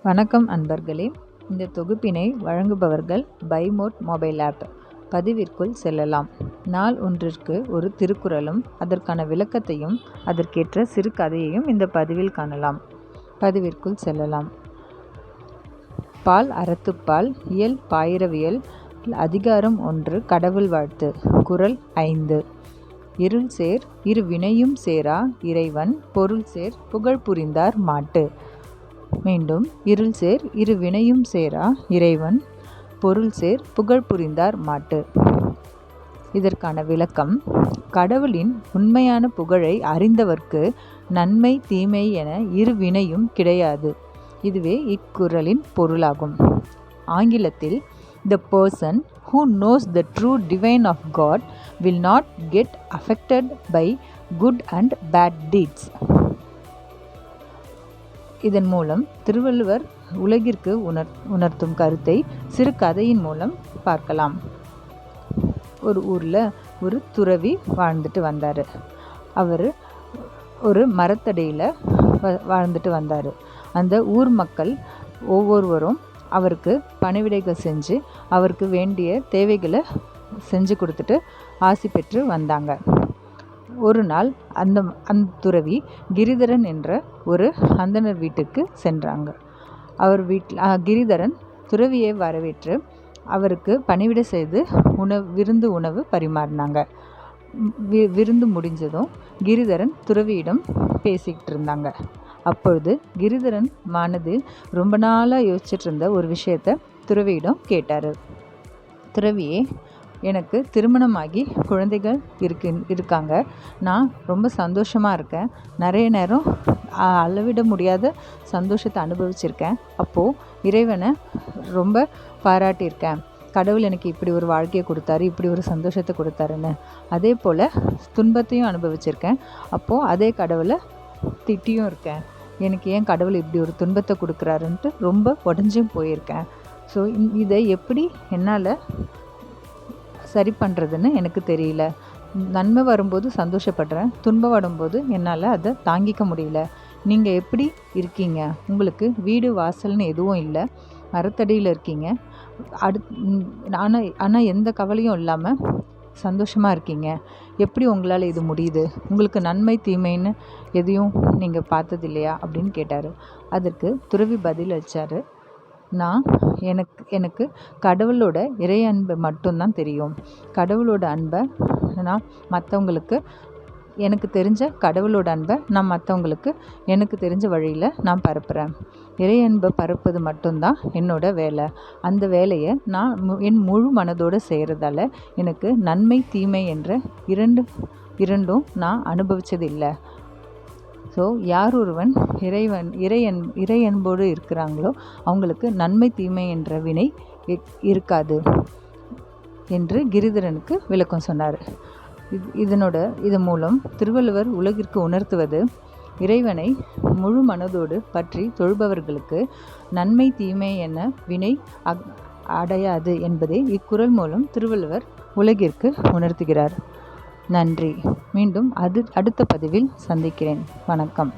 வணக்கம் அன்பர்களே. இந்த தொகுப்பினை வழங்குபவர்கள் பைமோட் மொபைல் ஆப். பதிவிற்குள் செல்லலாம். நாள் ஒன்றிற்கு ஒரு திருக்குறளும் அதற்கான விளக்கத்தையும் அதற்கேற்ற சிறு கதையையும் இந்த பதிவில் காணலாம். பதிவிற்குள் செல்லலாம். பால் அறத்துப்பால் இயல் பாயிரவியல் அதிகாரம் 1 கடவுள் வாழ்த்து. குறள் 5. இருள் சேர் இரு வினையும் சேரா இறைவன் பொருள் சேர் புகழ் புரிந்தார் மாட்டு. மீண்டும், இருள் சேர் இரு வினையும் சேரா இறைவன் பொருள் சேர் புகழ் புரிந்தார் மாட்டு. இதற்கான விளக்கம்: கடவுளின் உண்மையான புகழை அறிந்தவர்க்கு நன்மை தீமை என இரு வினையும் கிடையாது. இதுவே இக்குறளின் பொருளாகும். ஆங்கிலத்தில், The person who knows the true divine of God will not get affected by good and bad deeds. இதன் மூலம் திருவள்ளுவர் உலகிற்கு உணர்த்தும் கருத்தை சிறு கதையின் மூலம் பார்க்கலாம். ஒரு ஊரில் ஒரு துறவி வாழ்ந்துட்டு வந்தார். அவர் ஒரு மரத்தடியில் வாழ்ந்துட்டு வந்தார். அந்த ஊர் மக்கள் ஒவ்வொருவரும் அவருக்கு பணிவிடைகள் செஞ்சு அவருக்கு வேண்டிய தேவைகளை செஞ்சு கொடுத்துட்டு ஆசி பெற்று வந்தாங்க. ஒரு நாள் அந்த துறவி கிரிதரன் என்ற ஒரு அந்தணர் வீட்டுக்கு சென்றாங்க. அவர் வீட்டில் கிரிதரன் துறவியை வரவேற்று அவருக்கு பணிவிடை செய்து உணவு பரிமாறினாங்க. விருந்து முடிஞ்சதும் கிரிதரன் துறவியிடம் பேசிக்கிட்டு இருந்தாங்க. அப்பொழுது கிரிதரன் மனதில் ரொம்ப நாளாக யோசிச்சுட்டு இருந்த ஒரு விஷயத்தை துறவியிடம் கேட்டார். துறவியே, எனக்கு திருமணமாகி குழந்தைகள் இருக்காங்க. நான் ரொம்ப சந்தோஷமாக இருக்கேன். நிறைய நேரம் அளவிட முடியாத சந்தோஷத்தை அனுபவிச்சிருக்கேன். அப்போது இறைவனை ரொம்ப பாராட்டியிருக்கேன். கடவுள் எனக்கு இப்படி ஒரு வாழ்க்கையை கொடுத்தாரு, இப்படி ஒரு சந்தோஷத்தை கொடுத்தாருன்னு. அதே போல் துன்பத்தையும் அனுபவிச்சிருக்கேன். அப்போது அதே கடவுளை திட்டியும் இருக்கேன். எனக்கு ஏன் கடவுள் இப்படி ஒரு துன்பத்தை கொடுக்குறாருன்ட்டு ரொம்ப உடஞ்சும் போயிருக்கேன். ஸோ இதை எப்படி என்னால் சரி பண்ணுறதுன்னு எனக்கு தெரியல. நன்மை வரும்போது சந்தோஷப்படுறேன், துன்பம் வரும்போது என்னால் அதை தாங்கிக்க முடியல. நீங்கள் எப்படி இருக்கீங்க? உங்களுக்கு வீடு வாசல்னு எதுவும் இல்லை, மரத்தடியில் இருக்கீங்க. ஆனால் எந்த கவலையும் இல்லாமல் சந்தோஷமாக இருக்கீங்க. எப்படி உங்களால் இது முடியுது? உங்களுக்கு நன்மை தீமைன்னு எதையும் நீங்கள் பார்த்தது இல்லையா அப்படின்னு கேட்டார். அதற்கு துறவி பதில் அளித்தார். எனக்கு கடவுளோட இறை அன்பை மட்டும்தான் தெரியும். கடவுளோட அன்பை நான் மற்றவங்களுக்கு, எனக்கு தெரிஞ்ச கடவுளோட அன்பை நான் மற்றவங்களுக்கு எனக்கு தெரிஞ்ச வழியில் நான் பரப்புகிறேன். இறை அன்பை பரப்புவது மட்டும்தான் என்னோட வேலை. அந்த வேலையை நான் என் முழு மனதோடு செய்கிறதால எனக்கு நன்மை தீமை என்ற இரண்டும் நான் அனுபவித்ததில்லை. ஸோ யார் ஒருவன் இறை அன்போடு இருக்கிறாங்களோ அவங்களுக்கு நன்மை தீமை என்ற வினை இருக்காது என்று கிரிதரனுக்கு விளக்கம் சொன்னார். இதன் மூலம் திருவள்ளுவர் உலகிற்கு உணர்த்துவது, இறைவனை முழு மனதோடு பற்றி தொழுபவர்களுக்கு நன்மை தீமை என வினை அடையாது என்பதை இக்குறள் மூலம் திருவள்ளுவர் உலகிற்கு உணர்த்துகிறார். நன்றி. மீண்டும் அடுத்த பதிவில் சந்திக்கிறேன். வணக்கம்.